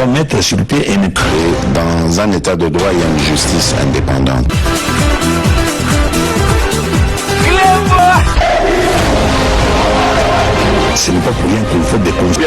doit mettre sur pied et dans un état de droit, il y a une justice indépendante. Ce n'est pas pour rien qu'il faut des conseils.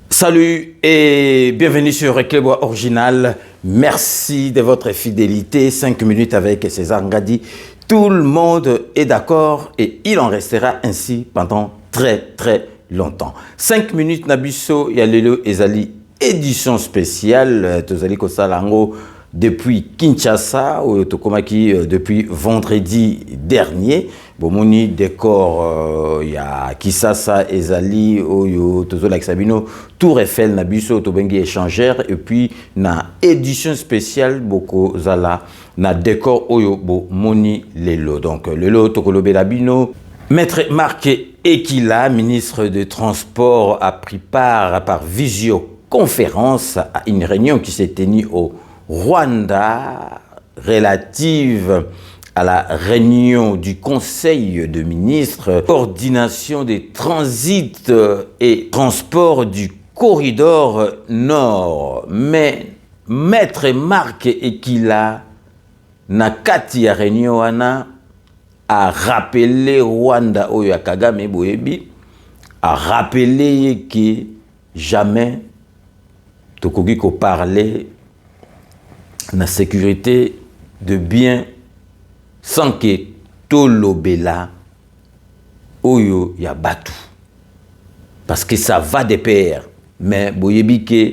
Salut et bienvenue sur Clébois Original. Merci de votre fidélité. 5 minutes avec César Ngadi. Tout le monde est d'accord et il en restera ainsi pendant très longtemps. 5 minutes Nabiso Yalelo Ezali édition spéciale. Tozali Kosalango depuis Kinshasa ou Tokomaki depuis vendredi dernier. Bomoni décor ya Kisasa Ezali Oyo Tozola Sabino Tour Eiffel Nabiso Tobengi échangère et puis na édition spéciale Boko Zala na décor Oyo Bomoni Lelo. Donc Lelo Tokolobe Labino Maître Marc Ekila, ministre de Transport, a pris part par visioconférence à une réunion qui s'est tenue au Rwanda relative à la réunion du Conseil de ministres, coordination des transits et transports du corridor nord. Mais Maître Marc Ekila Nakati à réunion a rappelé Rwanda Oyo Kagame Boyebi, a rappelé que jamais Tokogi ko parlait de la sécurité de biens sans que Tolobela Oyo ya batu. Parce que ça va de pair. Mais Boyebi que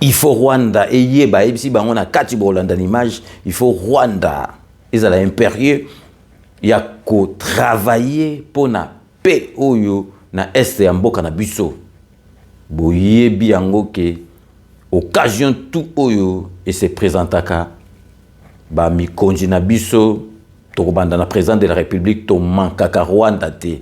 il faut Rwanda et yeba si ba on a kati bolanda l'image, il faut Rwanda. Ils allaient impérieux. Il y a qu'au travailler pour na paix Oyo na est et mboka na biso. Boyebi yango ke occasion tout Oyo et se présentaka ba mi konji na biso to banda na président de la République to mankaka Rwanda te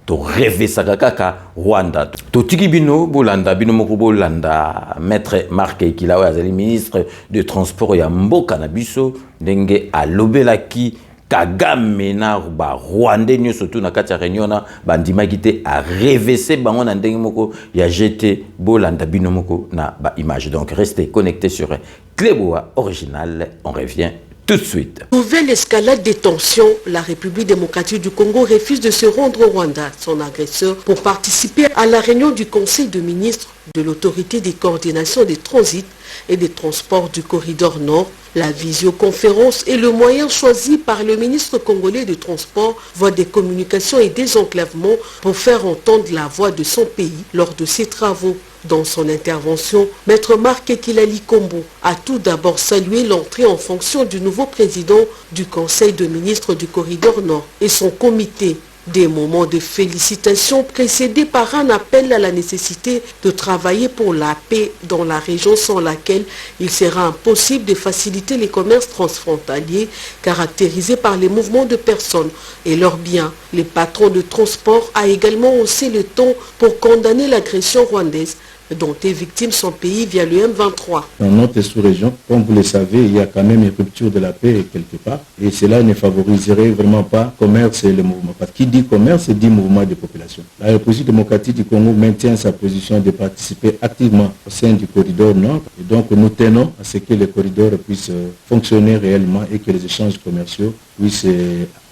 to rêver sakaka Rwanda to tikibino bolanda bino moko bolanda Maître Marc Ekila azali ministre de transport ya mboka na biso ndenge alobelaki Kagame na ba Rwanda nyo surtout na kati ya réunion na bandimaki te a rêver bango na ndenge moko ya jeté bolanda bino moko na ba image. Donc restez connectés sur Clébois Original, on revient tout de suite. Nouvelle escalade des tensions, la République démocratique du Congo refuse de se rendre au Rwanda, son agresseur, pour participer à la réunion du Conseil de ministres de l'autorité des coordinations des transits et des transports du corridor nord. La visioconférence est le moyen choisi par le ministre congolais de Transport, voie des communications et des enclavements pour faire entendre la voix de son pays lors de ses travaux. Dans son intervention, Maître Marc Ekila Likombo a tout d'abord salué l'entrée en fonction du nouveau président du Conseil de ministres du Corridor Nord et son comité. Des moments de félicitations précédés par un appel à la nécessité de travailler pour la paix dans la région sans laquelle il sera impossible de faciliter les commerces transfrontaliers caractérisés par les mouvements de personnes et leurs biens. Les patrons de transport a également haussé le ton pour condamner l'agression rwandaise dont est victime son pays via le M23. Dans notre sous-région, comme vous le savez, il y a quand même une rupture de la paix quelque part et cela ne favoriserait vraiment pas le commerce et le mouvement. Parce qu'il dit commerce, dit mouvement de population. La République démocratique du Congo maintient sa position de participer activement au sein du corridor nord et donc nous tenons à ce que le corridor puisse fonctionner réellement et que les échanges commerciaux puissent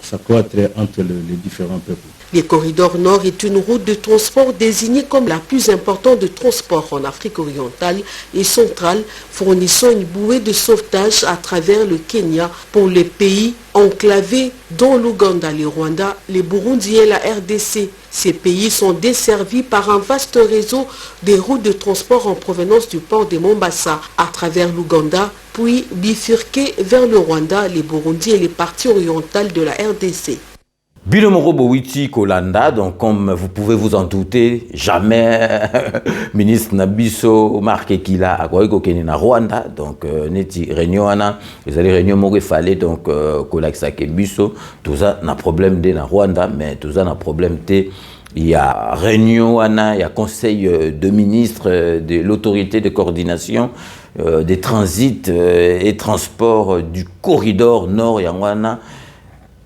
s'accroître entre les différents peuples. Le corridor nord est une route de transport désignée comme la plus importante de transport en Afrique orientale et centrale, fournissant une bouée de sauvetage à travers le Kenya pour les pays enclavés dont l'Ouganda, le Rwanda, le Burundi et la RDC. Ces pays sont desservis par un vaste réseau de routes de transport en provenance du port de Mombasa à travers l'Ouganda, puis bifurqués vers le Rwanda, le Burundi et les parties orientales de la RDC. Bilomoro Bowiti Kolanda, donc comme vous pouvez vous en douter, jamais ministre Nabiso Marc Ekila a Keni na Rwanda, donc neti réunion ana, les allez réunion moko fallait donc kolakisa ke biso, tout ça na problème de na Rwanda, mais tout ça na problème te il y a réunion, il y a conseil de ministres de l'autorité de coordination des transits et transports du corridor nord Yangwana.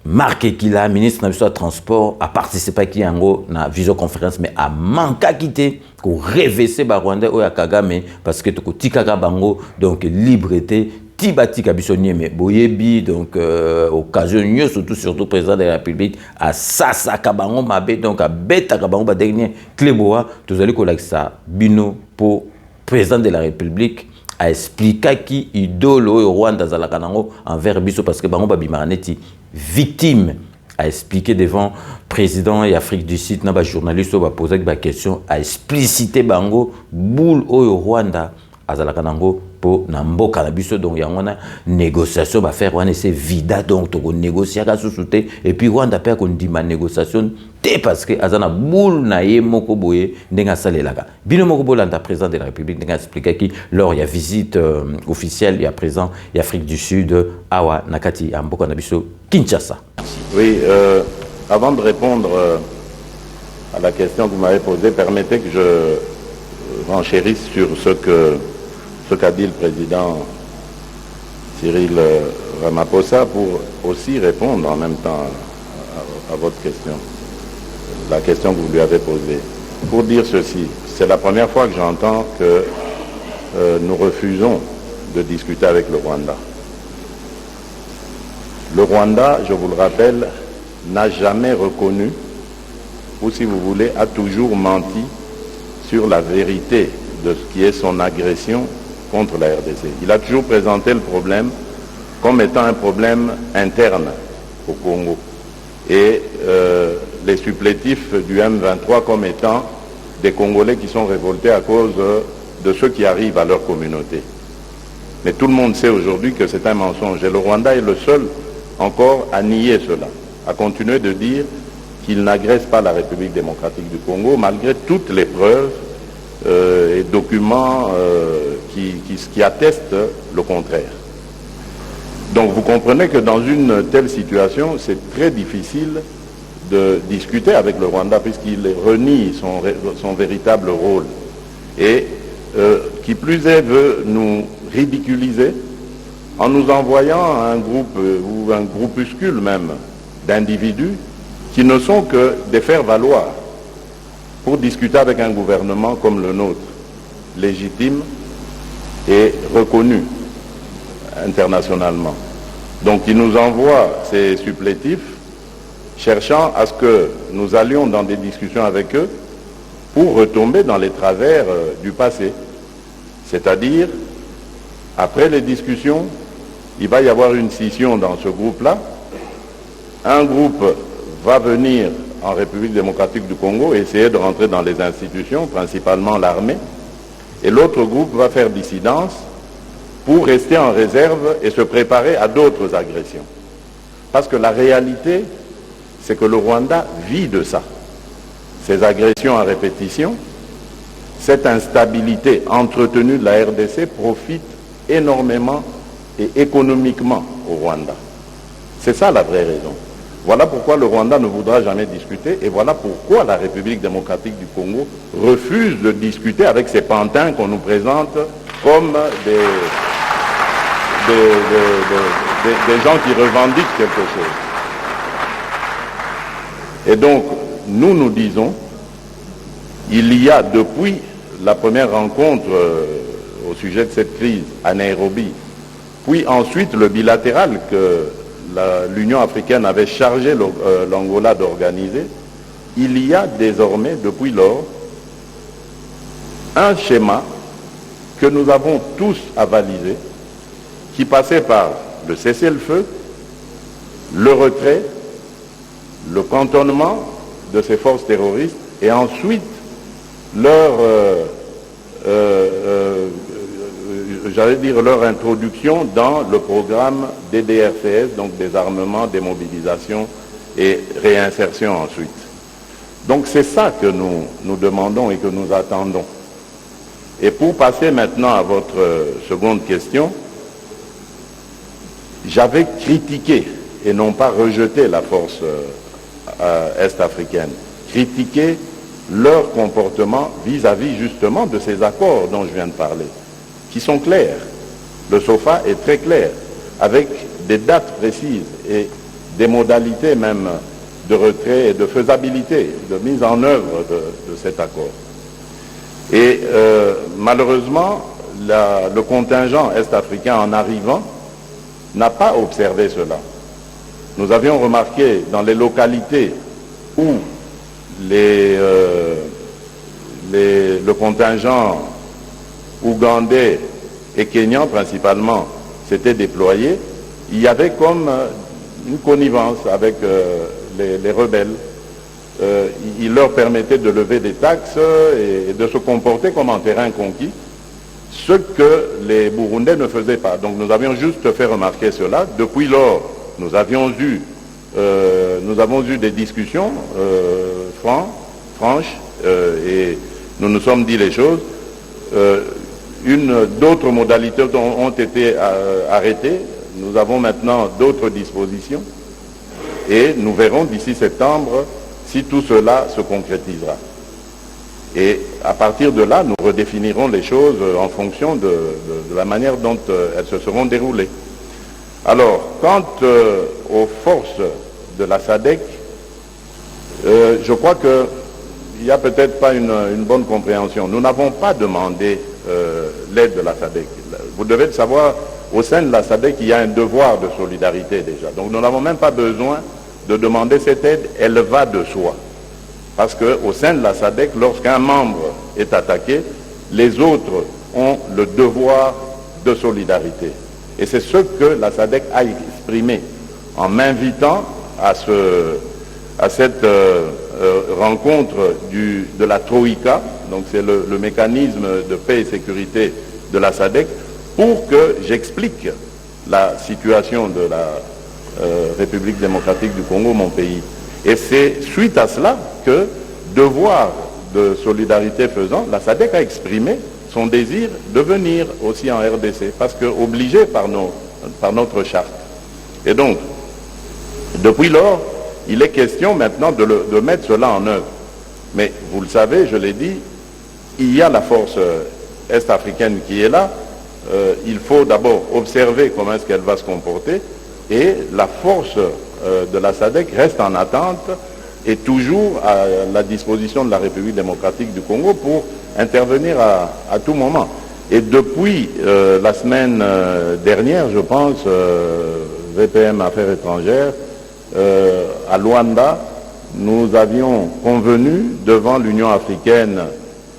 Marc Kila, ministre de transport, a participé à la visioconférence, mais a manqué à quitter pour révéler le Rwanda ou Kagame parce que tout tika bango donc liberté tibati kabisonnier mais boyebi donc occasion surtout président de la République à sasa kabango mabe donc à beta kabango ba dernier cléboa tous allez coller ça bino pour président de la République a expliqué qui idole au Rwanda zalakanango envers biso parce que bango ba bimaneti victime a expliqué devant président et Afrique du Sud na ba journaliste ba poser ba question a explicité bango boule au Rwanda azalakanango pour namboka na biso donc yangona négociation ba faire wana c'est vida donc to négocier ka sous-souté et puis Rwanda pe ko ndima négociation té parce que azana boule na ye moko boye ndenga salelaka bino moko bolanda président de la République ndenga expliquer qui lors il y a visite officielle il y a présent et Afrique du Sud awa nakati amboka na biso Kinshasa. Oui, avant de répondre à la question que vous m'avez posée, permettez que je renchérisse sur ce qu'a dit le président Cyril Ramaphosa pour aussi répondre en même temps à votre question, la question que vous lui avez posée. Pour dire ceci, c'est la première fois que j'entends que nous refusons de discuter avec le Rwanda. Le Rwanda, je vous le rappelle, n'a jamais reconnu, ou si vous voulez, a toujours menti sur la vérité de ce qui est son agression contre la RDC. Il a toujours présenté le problème comme étant un problème interne au Congo et les supplétifs du M23 comme étant des Congolais qui sont révoltés à cause de ceux qui arrivent à leur communauté. Mais tout le monde sait aujourd'hui que c'est un mensonge et le Rwanda est le seul encore à nier cela, à continuer de dire qu'il n'agresse pas la République démocratique du Congo malgré toutes les preuves et documents qui attestent le contraire. Donc vous comprenez que dans une telle situation, c'est très difficile de discuter avec le Rwanda puisqu'il renie son véritable rôle et qui plus est veut nous ridiculiser en nous envoyant un groupe ou un groupuscule même d'individus qui ne sont que des faire-valoir pour discuter avec un gouvernement comme le nôtre, légitime et reconnu internationalement. Donc ils nous envoient ces supplétifs cherchant à ce que nous allions dans des discussions avec eux pour retomber dans les travers du passé. C'est-à-dire, après les discussions, il va y avoir une scission dans ce groupe-là. Un groupe va venir en République démocratique du Congo et essayer de rentrer dans les institutions, principalement l'armée. Et l'autre groupe va faire dissidence pour rester en réserve et se préparer à d'autres agressions. Parce que la réalité, c'est que le Rwanda vit de ça. Ces agressions à répétition, cette instabilité entretenue de la RDC profite énormément et économiquement au Rwanda. C'est ça la vraie raison. Voilà pourquoi le Rwanda ne voudra jamais discuter et voilà pourquoi la République démocratique du Congo refuse de discuter avec ces pantins qu'on nous présente comme des gens qui revendiquent quelque chose. Et donc, nous disons, il y a depuis la première rencontre au sujet de cette crise à Nairobi, puis ensuite le bilatéral que l'Union africaine avait chargé l'Angola d'organiser, il y a désormais, depuis lors, un schéma que nous avons tous avalisé, qui passait par le cessez-le-feu, le retrait, le cantonnement de ces forces terroristes et ensuite leur introduction dans le programme DDRCS, donc désarmement, démobilisation et réinsertion ensuite. Donc c'est ça que nous demandons et que nous attendons. Et pour passer maintenant à votre seconde question, j'avais critiqué et non pas rejeté la force est-africaine, critiquer leur comportement vis-à-vis justement de ces accords dont je viens de parler, qui sont clairs. Le SOFA est très clair, avec des dates précises et des modalités même de retrait et de faisabilité, de mise en œuvre de cet accord. Et malheureusement, le contingent est-africain en arrivant n'a pas observé cela. Nous avions remarqué dans les localités où le contingent ougandais et kenyan principalement s'était déployé, il y avait comme une connivence avec les rebelles. Il leur permettait de lever des taxes et de se comporter comme en terrain conquis, ce que les Burundais ne faisaient pas. Donc nous avions juste fait remarquer cela. Depuis lors, nous avons eu des discussions franches et nous nous sommes dit les choses. D'autres modalités ont été arrêtées. Nous avons maintenant d'autres dispositions et nous verrons d'ici septembre si tout cela se concrétisera. Et à partir de là, nous redéfinirons les choses en fonction de la manière dont elles se seront déroulées. Alors, quant aux forces de la SADC, je crois qu'il n'y a peut-être pas une bonne compréhension. Nous n'avons pas demandé l'aide de la SADC. Vous devez le savoir, au sein de la SADC, il y a un devoir de solidarité déjà. Donc nous n'avons même pas besoin de demander cette aide, elle va de soi. Parce qu'au sein de la SADC, lorsqu'un membre est attaqué, les autres ont le devoir de solidarité. Et c'est ce que la SADC a exprimé en m'invitant à cette rencontre de la Troïka, donc c'est le mécanisme de paix et sécurité de la SADC, pour que j'explique la situation de la République démocratique du Congo, mon pays. Et c'est suite à cela que, devoir de solidarité faisant, la SADC a exprimé son désir de venir aussi en RDC, parce qu'obligé par notre charte. Et donc, depuis lors, il est question maintenant de mettre cela en œuvre. Mais vous le savez, je l'ai dit, il y a la force est-africaine qui est là. Il faut d'abord observer comment est-ce qu'elle va se comporter. Et la force de la SADC reste en attente et toujours à la disposition de la République démocratique du Congo pour intervenir à tout moment. Et depuis la semaine dernière, je pense, VPM Affaires étrangères, à Luanda, nous avions convenu devant l'Union africaine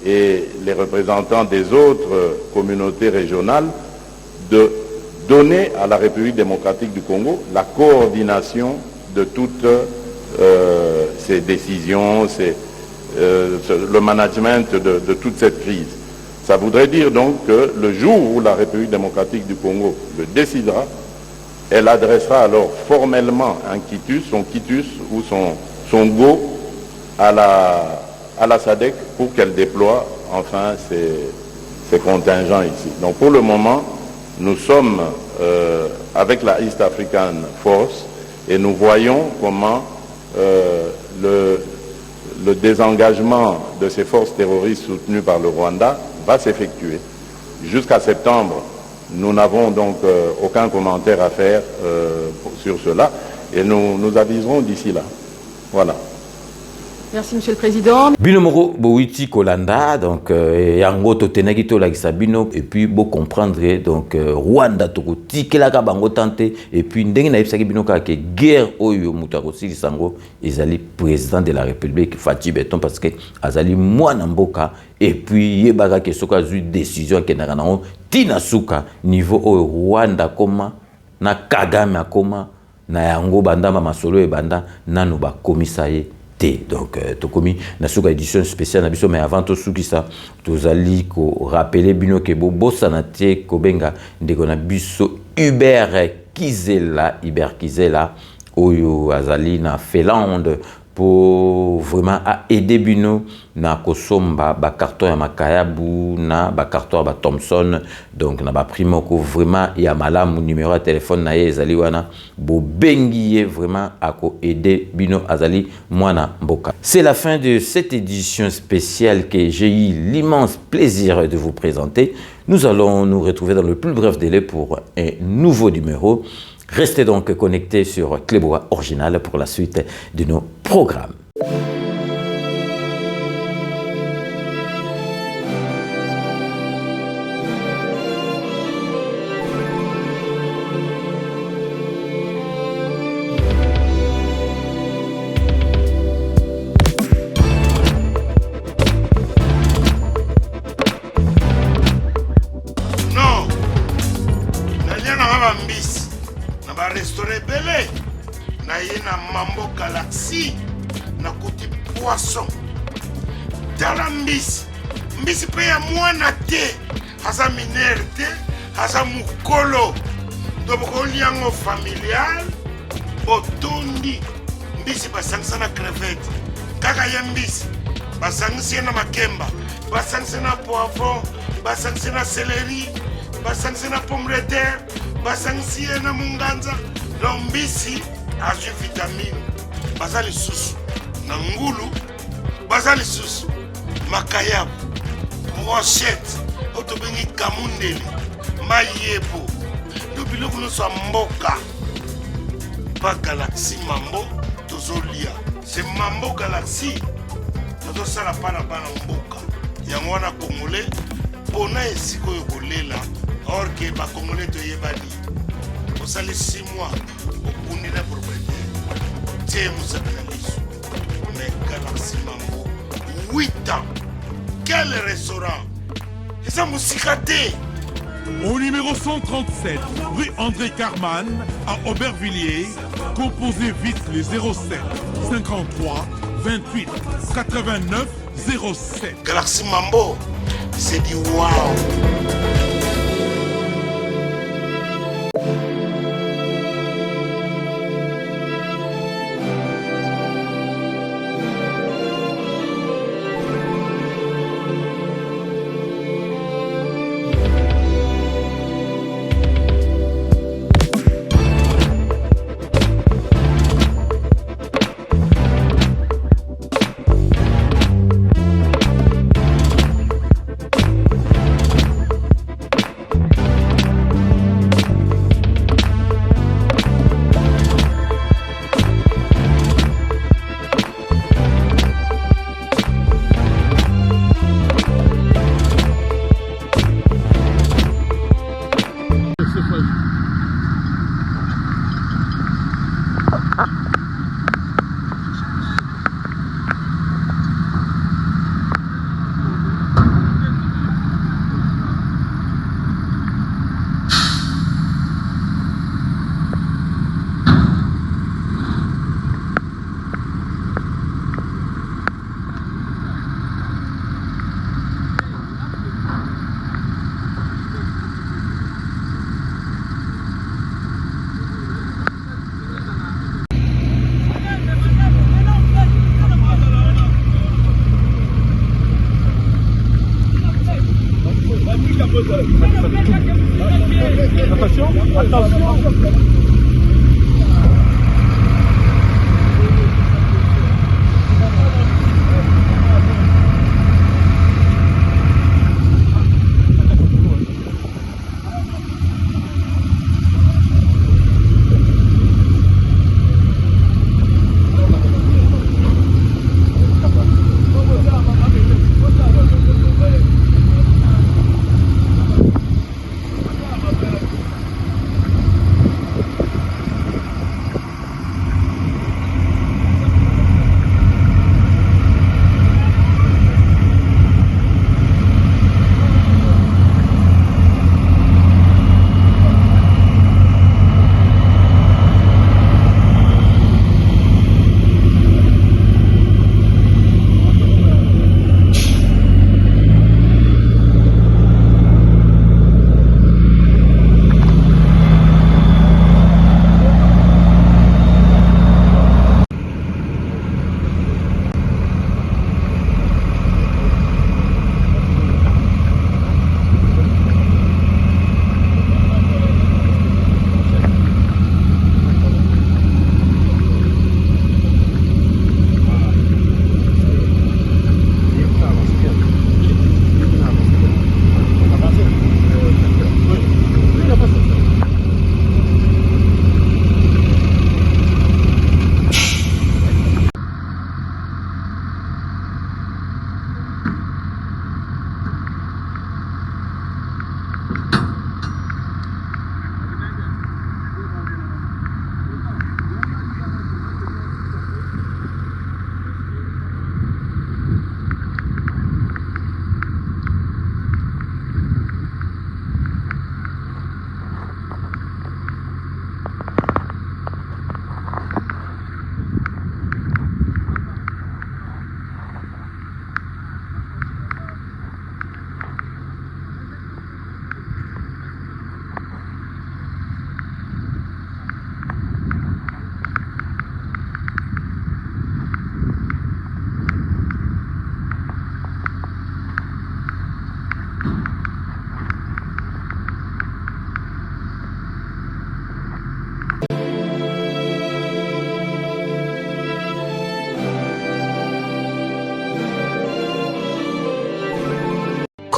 et les représentants des autres communautés régionales de donner à la République démocratique du Congo la coordination de toutes ces décisions, le management de toute cette crise. Ça voudrait dire donc que le jour où la République démocratique du Congo le décidera, elle adressera alors formellement son quitus ou son go à la SADC pour qu'elle déploie enfin ses contingents ici. Donc pour le moment, nous sommes avec la East African Force et nous voyons comment le désengagement de ces forces terroristes soutenues par le Rwanda va s'effectuer. Jusqu'à septembre, nous n'avons donc aucun commentaire à faire sur cela et nous aviserons d'ici là. Voilà. Merci, Monsieur le Président. Binomoro Bouiti Kolanda, donc yango totenaki to la Sabino et puis beau comprendre donc Rwanda toko tikelaka bango tante et puis ndenge na yebisaki bino ka ke guerre oyo mutako sili sango ezali président de la République Fatou Beton parce que azali mwana mboka et puis yebaka ke soka zu décision ke na nango tina suka niveau oyo Rwanda koma na Kagame akoma na yango bandama masolo e banda nanu ba komisaye. Donc, tokomi na suka édition spéciale na biso mais avant tout souki ça tozali ko rappeler bino ke bo sanate ko benga ndeko na biso Hubert Kizela oyo azali na Finlande pour vraiment aider bino na kosomba ba carton ya makayabu na ba carton ba Thomson donc na ba primo ko vraiment ya malamu numéro de téléphone na ye ezali wana bo bengi vraiment ako aider bino azali mwana mboka. C'est la fin de cette édition spéciale que j'ai eu l'immense plaisir de vous présenter. Nous allons nous retrouver dans le plus bref délai pour un nouveau numéro. Restez donc connectés sur Clébois Original pour la suite de nos programmes. Restaurant Belé, na Mambo Galaxy, na côté poisson. Tala mbisi pe ya mwana te, hasa minere te, hasa mukolo. Ndoboko liango familial, botondi, mbisi basangisa na crevette. Kaka ya mbisi, basangisa na makemba, basangisa na poivron, basangisa na céleri, basangisa na pomme de terre, basangisa na munganza. Lombisi azu vitamine bazali susu na ngulu bazali susu makayabu brochette otobengi kamundeli mayebo biloko nyonso ya mboka pa Galaxy Mambo tozolia c'est Mambo Galaxy tozosala pana bana mboka yango wana congolais mpona esika oyo kolela or ke bacongolais toyebani osali 6 mois okundi na propriétaire tie mosaka na liso mais Galaxy Mambo 8 ans quel restaurant eza mosika te. Au numéro 137, rue André Carman, à Aubervilliers, composez vite les 07 53 28 89 07. Galaxy Mambo, c'est du wow.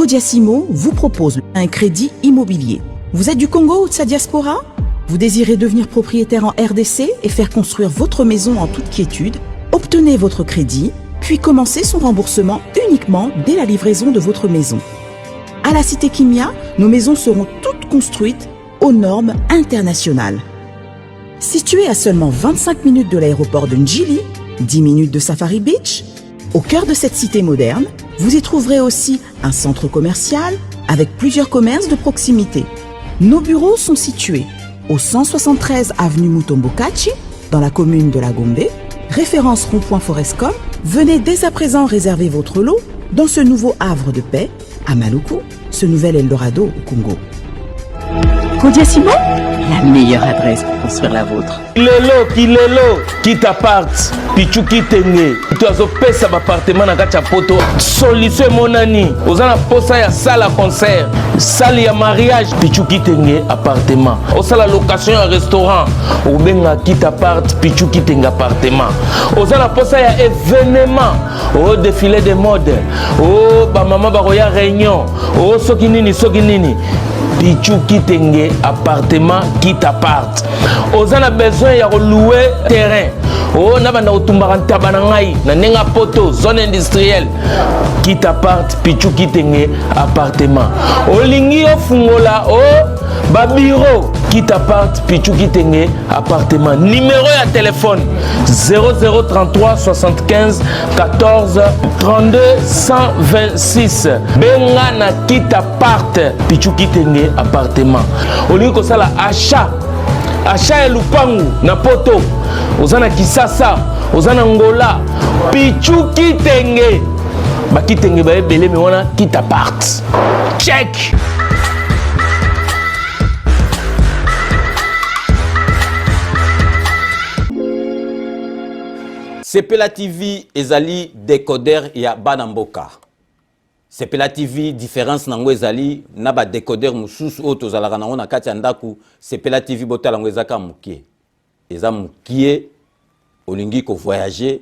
Codiasimo vous propose un crédit immobilier. Vous êtes du Congo ou de sa diaspora? Vous désirez devenir propriétaire en RDC et faire construire votre maison en toute quiétude? Obtenez votre crédit, puis commencez son remboursement uniquement dès la livraison de votre maison. À la Cité Kimia, nos maisons seront toutes construites aux normes internationales. Située à seulement 25 minutes de l'aéroport de Njili, 10 minutes de Safari Beach, au cœur de cette cité moderne, vous y trouverez aussi un centre commercial avec plusieurs commerces de proximité. Nos bureaux sont situés au 173 avenue Mutombokachi, dans la commune de la Gombe, référence rond-point Forescom. Venez dès à présent réserver votre lot dans ce nouveau havre de paix à Maluku, ce nouvel Eldorado au Congo. Codiasimo, la meilleure adresse pour construire la vôtre. Kilelo, qui t'apparte, pichu qui t'engue. Tu as opé un appartement dans la poto. Solution mon ami. Aux en posa ya salle à concert, salle ya mariage, pichu qui t'engue appartement. Au salle location à restaurant, ou benga qui t'apparte, pichu qui t'engue appartement. Aux en posa ya événement, au défilé de mode, au ba maman baroya réunion, au sokinini. Pichu Kitenge appartement qui t'apparte. Aux en a besoin de louer terrain. Oh, na banda utumbaranta banangai na nenga poto zone industrielle qui t'apparte. Pichu Kitenge appartement. Olingi ofungola o babiro qui t'apparte. Pichu Kitenge appartement. Numéro de téléphone 0033 75 14 32 126. Benga na qui t'apparte. Pichu Kitenge appartement. Olingi ko sala achat et lupangu na poto. Ozana Kisasa, Ozana Ngola, Pichu Kitenge. Ba Kitenge ba ebele me wana qui t'apparte. Check. Sepela TV ezali décodeur ya Banamboka. Sepela TV différence nango ezali na ba décodeur mususu o tozalaka nango na kati ya ndaku. Sepela TV botala ngo ezaka mukie. Eza mukie olingi ko voyager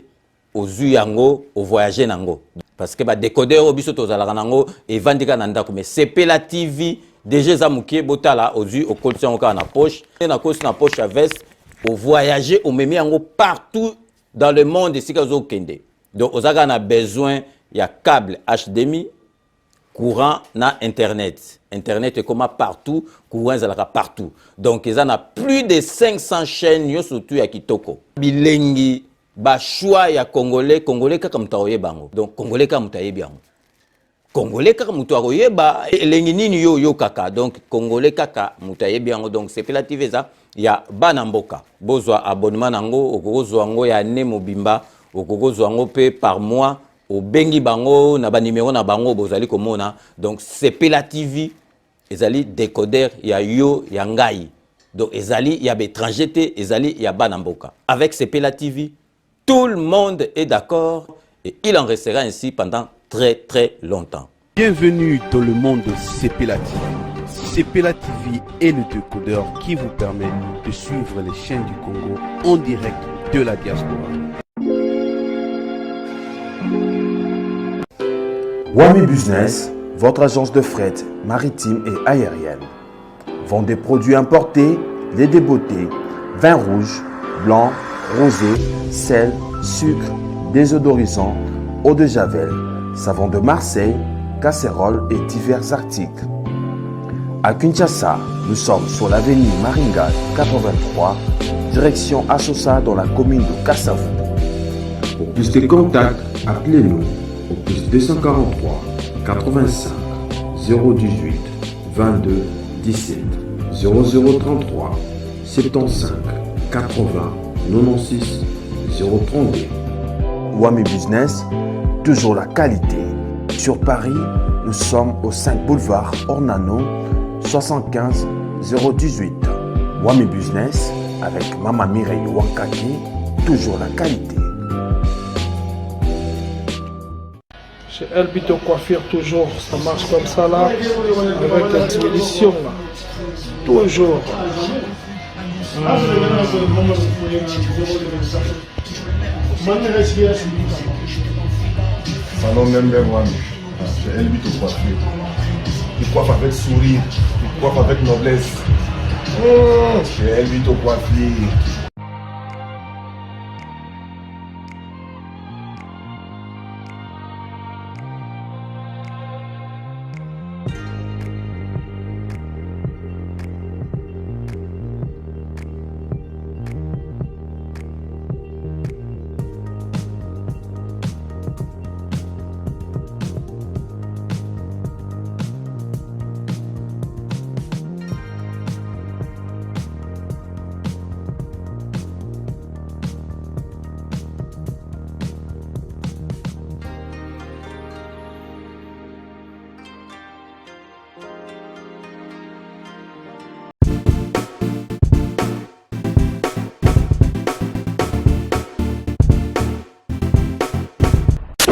ozu yango o voyager nango. Parce que ba décodeur o biso tozalaka nango evandika na ndaku mais Sepela TV déjà eza mukie botala ozu o kolti yango ka na poche na kosi na poche à veste o voyager o memi yango partout dans le monde ici kazo kende. Donc ozaka na besoin ya câble HDMI courant na internet. Internet est comme partout, courant zalaka partout. Donc ils en a plus de 500 chaînes yo surtout ya kitoko. Bilengi ba choix ya congolais kaka mutaoye bango. Donc congolais kaka mutaye biango. Congolais kaka mutaoye ba elengi nini yo kaka. Donc congolais kaka mutaye biango. Donc c'est Sepela TV za ya Banamboka. Bozwa abonnement nango okozwa ngo ya ne mobimba okozwa ngo pe par mois. Au bengi bango na ba numéro na bango bozali komona. Donc Sepela TV ezali décodeur ya yo ya ngai. Donc ezali ya étranger te ezali ya Banamboka. Avec Sepela TV, tout le monde est d'accord et il en restera ainsi pendant très longtemps. Bienvenue dans le monde de Sepela TV. Sepela TV est le décodeur qui vous permet de suivre les chaînes du Congo en direct de la diaspora. Wami Business, votre agence de fret maritime et aérienne. Vend des produits importés, lait de beauté, vin rouge, blanc, rosé, sel, sucre, désodorisant, eau de javel, savon de Marseille, casseroles et divers articles. À Kinshasa, nous sommes sur l'avenue Maringa 83, direction Assosa dans la commune de Kassavu. Pour plus de contacts, appelez-nous au plus 243 85 018 22 17 0033 75 80 96 032. Wami Business, toujours la qualité. Sur Paris, nous sommes au 5 boulevard Ornano 75 018. Wami Business avec Mama Mireille Wankaki, toujours la qualité. Chez Elbito Coiffure, toujours, ça marche comme ça là, avec la expédition là. Toujours. Salon Member One, chez Elbito Coiffure. il coiffe avec sourire, il coiffe avec noblesse. Chez Elvito Coiffure.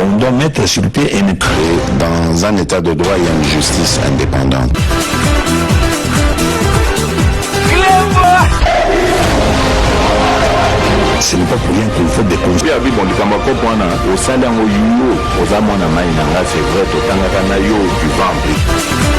On doit mettre sur pied une créer dans un état de droit et une justice indépendante. Ce n'est pas pour rien qu'il faut des conseils. Puis bon likamako pona au salaire au yuyo aux amona maina là c'est vrai to tanga na yo du ventre.